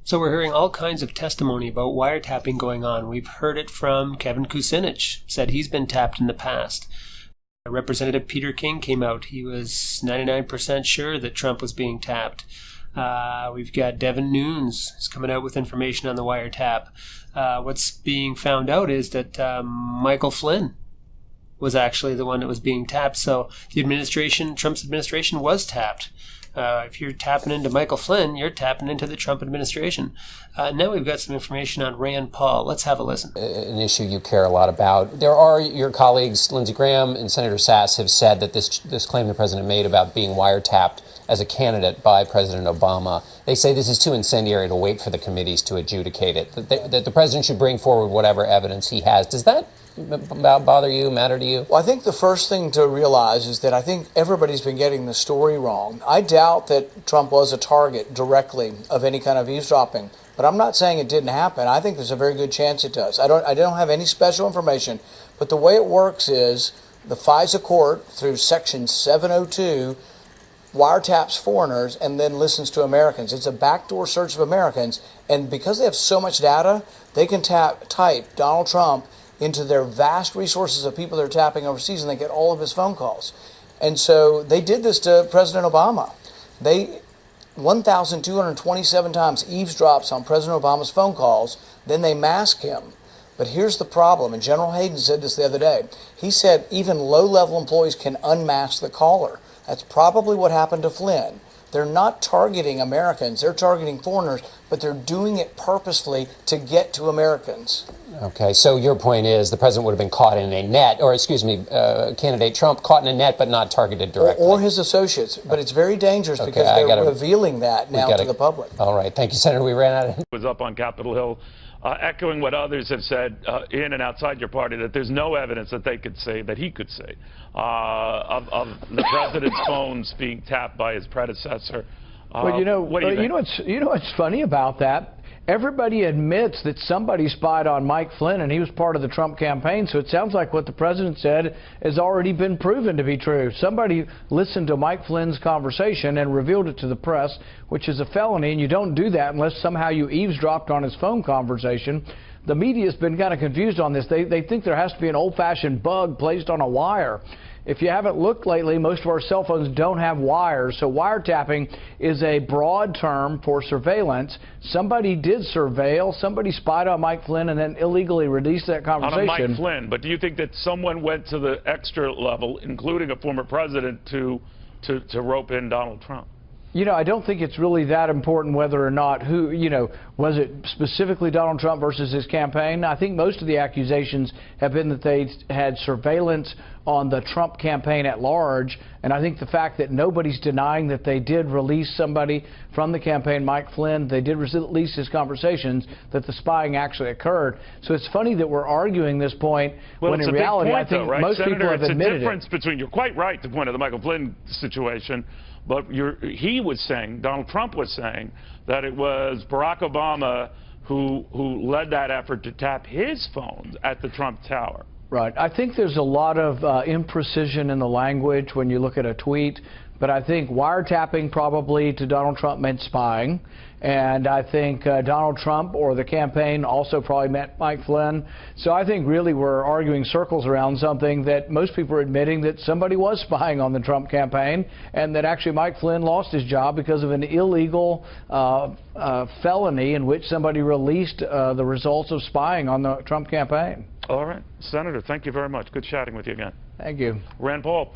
So we're hearing all kinds of testimony about wiretapping going on. We've heard it from Kevin Kucinich, said he's been tapped in the past. Representative Peter King came out. He was 99% sure that Trump was being tapped. We've got Devin Nunes is coming out with information on the wiretap. What's being found out is that Michael Flynn was actually the one that was being tapped. So the administration, Trump's administration, was tapped. If you're tapping into Michael Flynn, you're tapping into the Trump administration. Now we've got some information on Rand Paul. Let's have a listen. An issue you care a lot about. There are your colleagues, Lindsey Graham and Senator Sass, have said that this claim the president made about being wiretapped as a candidate by President Obama, they say this is too incendiary to wait for the committees to adjudicate it, that the president should bring forward whatever evidence he has. Does that bother you, matter to you? Well, I think the first thing to realize is that I think everybody's been getting the story wrong. I doubt that Trump was a target directly of any kind of eavesdropping, but I'm not saying it didn't happen. I think there's a very good chance it does. I don't have any special information, but the way it works is the FISA court, through Section 702, wiretaps foreigners and then listens to Americans. It's a backdoor search of Americans, and because they have so much data, they can type Donald Trump into their vast resources of people they're tapping overseas, and they get all of his phone calls. And so they did this to President Obama. They 1,227 times eavesdrops on President Obama's phone calls, then they mask him. But here's the problem, and General Hayden said this the other day. He said even low-level employees can unmask the caller. That's probably what happened to Flynn. They're not targeting Americans, they're targeting foreigners, but they're doing it purposefully to get to Americans. Okay, so your point is the president would have been caught in a net, or candidate Trump caught in a net but not targeted directly. Or his associates, but it's very dangerous because they're revealing that now to the public. All right, thank you, Senator. We ran out of... was up on Capitol Hill, echoing what others have said in and outside your party, that there's no evidence that they could say, that he could say, of the president's phones being tapped by his predecessor. Well, you know what's funny about that? Everybody admits that somebody spied on Mike Flynn, and he was part of the Trump campaign. So it sounds like what the president said has already been proven to be true. Somebody listened to Mike Flynn's conversation and revealed it to the press, which is a felony, and you don't do that unless somehow you eavesdropped on his phone conversation. The media's been kind of confused on this. They think there has to be an old-fashioned bug placed on a wire. If you haven't looked lately, most of our cell phones don't have wires. So wiretapping is a broad term for surveillance. Somebody did surveil, somebody spied on Mike Flynn and then illegally released that conversation. On Mike Flynn, but do you think that someone went to the extra level, including a former president, to rope in Donald Trump? You know, I don't think it's really that important whether or not who, was it specifically Donald Trump versus his campaign? I think most of the accusations have been that they had surveillance on the Trump campaign at large. And I think the fact that nobody's denying that they did release somebody from the campaign, Mike Flynn, they did release his conversations, that the spying actually occurred. So it's funny that we're arguing this point when in reality, I think most people have admitted it. It's a difference between, you're quite right to point out the Michael Flynn situation, but he was saying, Donald Trump was saying, that it was Barack Obama who led that effort to tap his phones at the Trump Tower. Right. I think there's a lot of imprecision in the language when you look at a tweet, but I think wiretapping probably to Donald Trump meant spying, and I think Donald Trump or the campaign also probably meant Mike Flynn. So I think really we're arguing circles around something that most people are admitting that somebody was spying on the Trump campaign, and that actually Mike Flynn lost his job because of an illegal felony in which somebody released the results of spying on the Trump campaign. All right. Senator, thank you very much. Good chatting with you again. Thank you. Rand Paul.